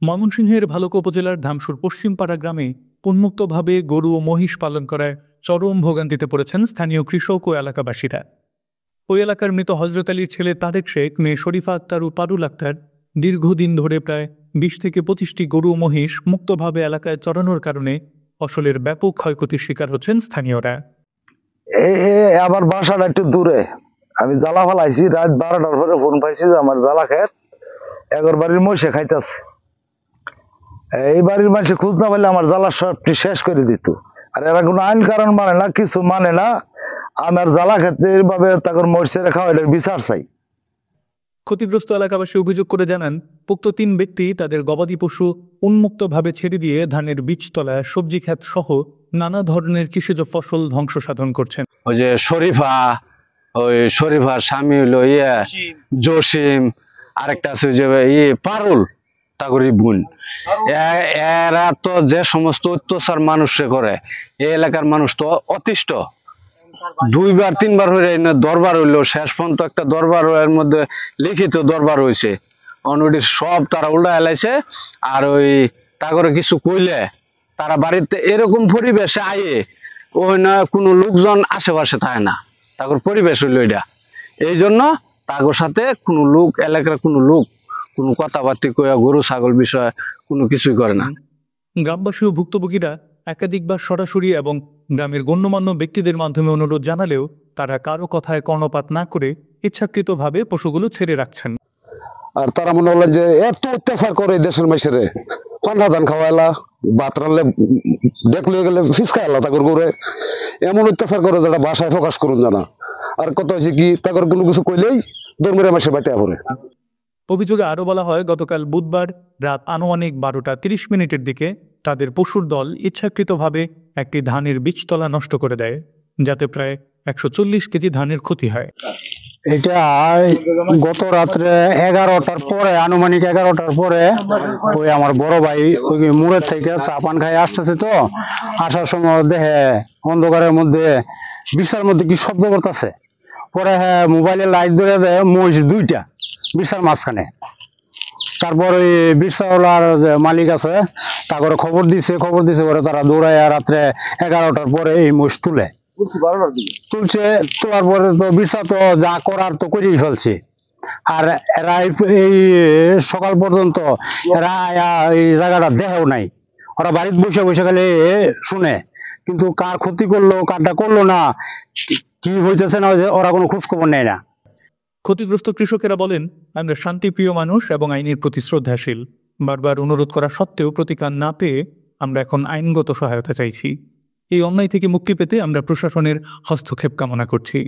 ময়মনসিংহের ভালুকা উপজেলার ধামসুর পশ্চিমপাড়া গ্রামে উন্মুক্তভাবে গরু ও মহিষ পালন করায় চরম ভোগান্তিতে পড়েছেন স্থানীয় কৃষক ও এলাকাবাসীরা। ওই এলাকার মৃত হজরত আলীর ছেলে তারেক শেখ, মেয়ে শরীফা আক্তার ও পারুল আক্তার দীর্ঘদিন ধরে প্রায় 20 থেকে 25টি গরু ও মহিষ মুক্তভাবে এলাকায় চরানোর কারণে ফসলের ব্যাপক ক্ষয়ক্ষতির শিকার হচ্ছেন স্থানীয়রা। আমার বাসাটা একটু দূরে, আমি জ্বালা ফালাইছি, রাত 12টার পরে ফোন পাইছি যে আমার জ্বালা খেত 11 বাড়ির মহিষে খাইতেছে। এই বাড়ির মানুষে খোঁজ না পাইলে আমার জ্বালা সবটি শেষ করে দিত। আর এরা কোনো আইন কারণ মানে না, কিছু মানে না। আমার জ্বালা খেতে এইভাবে তাদের মহিষে রেখা, এটার বিচার চাই। ক্ষতিগ্রস্ত এলাকাবাসী অভিযোগ করে জানান, উক্ত 3 ব্যক্তি তাদের গবাদি পশু উন্মুক্তভাবে ছেড়ে দিয়ে ধানের বীজতলা, সবজি ক্ষেত সহ নানা ধরনের কৃষিজ ফসল ধ্বংস সাধন করছেন। ওই যে শরীফার স্বামী হইলো জসিম, আরেকটা আছে যে পারুল, তাগরি বোন। এরা তো যে সমস্ত অত্যাচার মানুষে করে, এই এলাকার মানুষ তো অতিষ্ঠ। 2-3 হয়ে দরবার হইলো, শেষ পর্যন্ত একটা দরবার এর মধ্যে লিখিত দরবার হয়েছে, অনুটি সব তারা উল্টা এলাইছে। আর ওই তাগরে কিছু কইলে তারা বাড়িতে এরকম পরিবেশে আয়ে ওই না কোনো লোকজন আশেপাশে থাকে না, তাগর পরিবেশ হইলো এটা। এই জন্য তাগর সাথে কোনো লোক, এলাকার কোনো লোক কোনো কথাবার্তা কইয়া গরু ছাগল বিষয়ে কোনো কিছুই করে না। গ্রামবাসী ও ভুক্তভোগীরা একাধিকবার সরাসরি এবং গ্রামের গণ্যমান্য ব্যক্তিদের মাধ্যমে অনুরোধ জানালেও তারা কারো কথায় কর্ণপাত না করে ইচ্ছাকৃতভাবে পশুগুলো ছেড়ে রাখছেন। আর তারা মনে হলেন যে এত অত্যাচার করে দেশের মাইসেরে, পান্ডা ধান খাওয়াইলা, ভাত রানলে দেখলে গেলে ফিসকাইলা তাকর করে, এমন অত্যাচার করে যেটা ভাষায় প্রকাশ করুন জানা। আর কত হয়েছে কি, তাকর কোনো কিছু কইলেই ধর্মের মাসে বাঁচা পড়ে। অভিযোগে আরও বলা হয়, গতকাল বুধবার রাত আনুমানিক 12:30 দিকে তাদের পশুর দল ইচ্ছাকৃতভাবে একটি ধানের বীজতলা নষ্ট করে দেয়, যাতে প্রায় 140 কেজি ধানের ক্ষতি হয়। এটা গত রাত্রে 11টার পরে, আনুমানিক 11টার পরে ওই আমার বড় ভাই ওই মুড়ের থেকে চা পান খাই আসতেছে, তো আসার সময় দেখে অন্ধকারের মধ্যে বিছার মধ্যে কি শব্দ করতেছে। পরে হ্যাঁ মোবাইলে লাইট ধরে দেয় মহিষ 2টা বিছার মাঝখানে। তারপর ওই বিছাওয়ালার যে মালিক আছে তারপরে খবর দিছে পরে তারা দৌড়ায় রাত্রে 11টার পরে এই মহিষ তুলছে। তোলার পরে তো বিছা তো যা করার তো করেই ফেলছে। আর এরা এই সকাল পর্যন্ত এরা এই জায়গাটা দেখাও নাই, ওরা বাড়িতে বসে বসে খালি শুনে, কিন্তু কার ক্ষতি করলো কারটা করলো না, কি হইতেছে না ওরা কোনো খোঁজ খবর নেয় না। ক্ষতিগ্রস্ত কৃষকেরা বলেন, আমরা শান্তিপ্রিয় মানুষ এবং আইনের প্রতি শ্রদ্ধাশীল। বারবার অনুরোধ করা সত্ত্বেও প্রতিকার না পেয়ে আমরা এখন আইনগত সহায়তা চাইছি। এই অন্যায় থেকে মুক্তি পেতে আমরা প্রশাসনের হস্তক্ষেপ কামনা করছি।